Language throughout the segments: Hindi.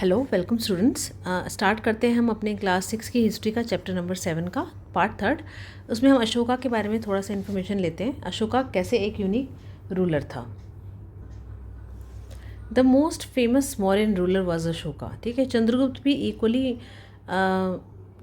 Hello welcome students. स्टार्ट करते हैं हम अपने क्लास 6 की हिस्ट्री का चैप्टर नंबर 7 का पार्ट 3। उसमें हम अशोका के बारे में थोड़ा सा इन्फॉर्मेशन लेते हैं। अशोका कैसे एक यूनिक रूलर था। The most famous Mauryan ruler was Ashoka. ठीक है, चंद्रगुप्त भी इक्वली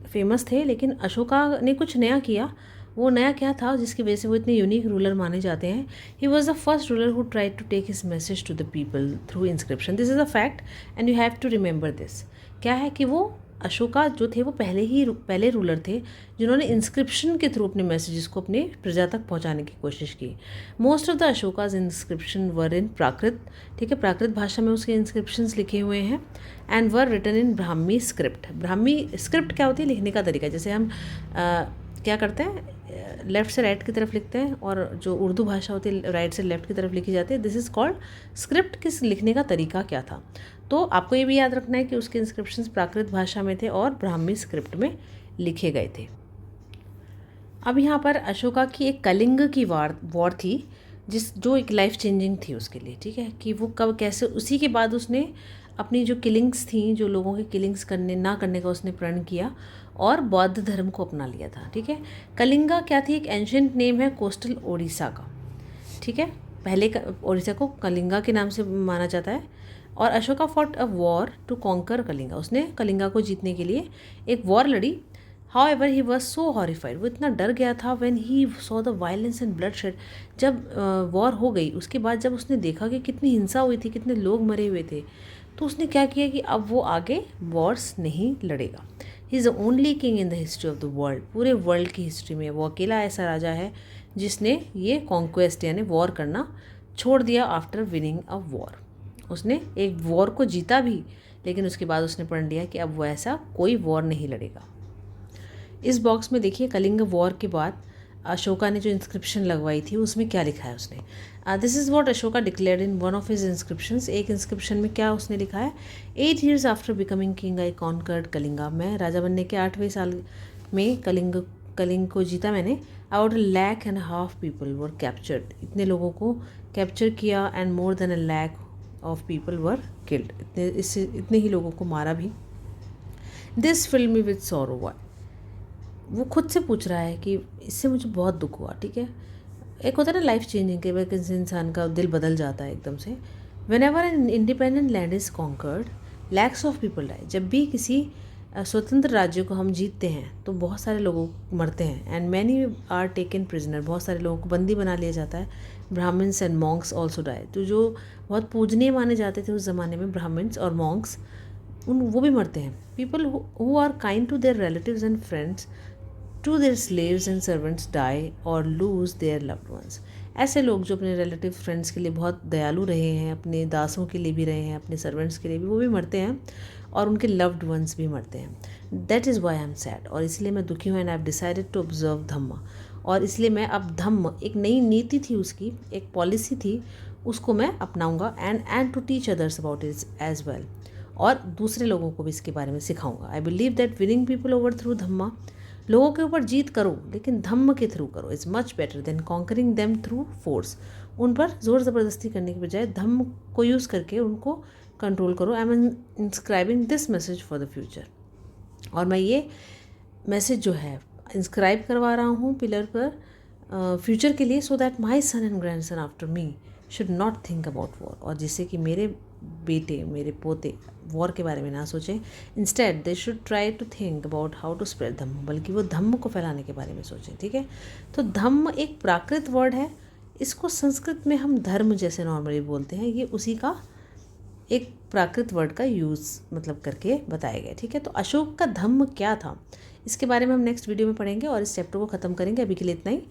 फेमस थे, लेकिन अशोका ने कुछ नया किया। वो नया क्या था जिसकी वजह से वो इतने यूनिक रूलर माने जाते हैं। He was the first ruler who tried to take his message to the people through inscription. This is a fact and you have to remember this. क्या है कि वो अशोका जो थे वो पहले रूलर थे जिन्होंने इंस्क्रिप्शन के थ्रू अपने मैसेजेस को अपने प्रजा तक पहुंचाने की कोशिश की। Most of the Ashoka's inscription were in Prakrit. ठीक है, प्राकृत भाषा में उसके इंस्क्रिप्शंस लिखे हुए हैं and were written in Brahmi script. Brahmi script क्या होती है? लिखने का तरीका। जैसे हम क्या करते हैं, लेफ़्ट से राइट की तरफ लिखते हैं, और जो उर्दू भाषा होती है राइट से लेफ़्ट की तरफ लिखी जाती है। This is called script. किस लिखने का तरीका क्या था? तो आपको ये भी याद रखना है कि उसके इंस्क्रिप्शंस प्राकृत भाषा में थे और ब्राह्मी स्क्रिप्ट में लिखे गए थे। अब यहाँ पर अशोका की एक कलिंग की वॉर थी जो एक लाइफ चेंजिंग थी उसके लिए। ठीक है, कि वो कब कैसे उसी के बाद उसने अपनी जो किलिंग्स थी, जो लोगों की किलिंग्स करने का उसने प्रण किया और बौद्ध धर्म को अपना लिया था। ठीक है, कलिंगा क्या थी? एक एंशियंट नेम है कोस्टल ओडिशा का। ठीक है, पहले ओडिशा को कलिंगा के नाम से माना जाता है। और Ashoka fought a war to conquer Kalinga. उसने कलिंगा को जीतने के लिए एक वॉर लड़ी। However, he was so horrified. वो इतना डर गया था when he saw the violence and bloodshed। जब वॉर हो गई उसके बाद जब उसने देखा कि कितनी हिंसा हुई थी, कितने लोग मरे हुए थे, तो उसने क्या किया कि अब वो आगे वॉर्स नहीं लड़ेगा। He is the only king in the history of the world. पूरे वर्ल्ड की हिस्ट्री में वो अकेला ऐसा राजा है जिसने ये कॉन्क्वेस्ट यानी वॉर करना छोड़ दिया आफ्टर विनिंग अ वॉर। उसने एक वॉर को जीता भी, लेकिन उसके बाद उसने प्रण लिया कि अब वो ऐसा कोई वॉर नहीं लड़ेगा। इस बॉक्स में देखिए, कलिंग वॉर के बाद अशोका ने जो इंस्क्रिप्शन लगवाई थी उसमें क्या लिखा है उसने। This is what Ashoka declared in one of his inscriptions. एक इंस्क्रिप्शन में क्या उसने लिखा है? 8 years आफ्टर बिकमिंग किंग आई कॉन्कर्ड कलिंगा। मैं राजा बनने के 8वें साल में कलिंग को जीता मैंने। About 1.5 lakh people were captured. इतने लोगों को कैप्चर किया and more than 1 lakh of people were killed. इतने ही लोगों को मारा भी। This field me with sorrow. वो खुद से पूछ रहा है कि इससे मुझे बहुत दुख हुआ। ठीक है, एक होता है ना लाइफ चेंजिंग के, किसी इंसान का दिल बदल जाता है एकदम से। Whenever an independent land is conquered lakhs of people die. जब भी किसी स्वतंत्र राज्य को हम जीतते हैं तो बहुत सारे लोग मरते हैं। And many are taken prisoner. बहुत सारे लोगों को बंदी बना लिया जाता है। Brahmins and monks also die. तो जो बहुत पूजनीय माने जाते थे उस ज़माने में, ब्राह्मण्स और मॉन्क्स, वो भी मरते हैं। People who are kind to their relatives and friends to their slaves and servants die और लूज देयर लव्ड वंस। ऐसे लोग जो अपने रिलेटिव फ्रेंड्स के लिए बहुत दयालु रहे हैं, अपने दासों के लिए भी रहे हैं, अपने सर्वेंट्स के लिए भी, वो भी मरते हैं और उनके लव्ड वंस भी मरते हैं। That is why I am sad. और इसलिए मैं दुखी हूँ। And I have decided to observe Dhamma. और इसलिए मैं अब धम्म, एक नई नीति थी उसकी, एक पॉलिसी थी, उसको मैं अपनाऊंगा। And to teach others about it as well. और दूसरे लोगों को भी इसके बारे में सिखाऊंगा। I believe that winning people over through Dhamma. लोगों के ऊपर जीत करो लेकिन धम्म के थ्रू करो। Is much better than conquering them through force. उन पर ज़ोर ज़बरदस्ती करने के बजाय धम्म को यूज़ करके उनको कंट्रोल करो। I am inscribing this message for the future. और मैं ये मैसेज जो है इंस्क्राइब करवा रहा हूँ पिलर पर फ्यूचर के लिए, so that my son and grandson after me should not think about war. और जिससे कि मेरे बेटे, मेरे पोते वॉर के बारे में ना सोचें। Instead they should try to think about how to spread Dhamma. बल्कि वो धम्म को फैलाने के बारे में सोचें। ठीक है, तो धम्म एक प्राकृत वर्ड है। इसको संस्कृत में हम धर्म जैसे नॉर्मली बोलते हैं। ये उसी का एक प्राकृत वर्ड का यूज़ मतलब करके बताया गया। ठीक है, तो अशोक का धम्म क्या था इसके बारे में हम नेक्स्ट वीडियो में पढ़ेंगे और इस चैप्टर को ख़त्म करेंगे। अभी के लिए इतना ही।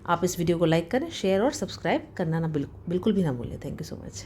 आप इस वीडियो को लाइक करें, शेयर और सब्सक्राइब करना ना बिल्कुल भी ना भूलें। Thank you so much.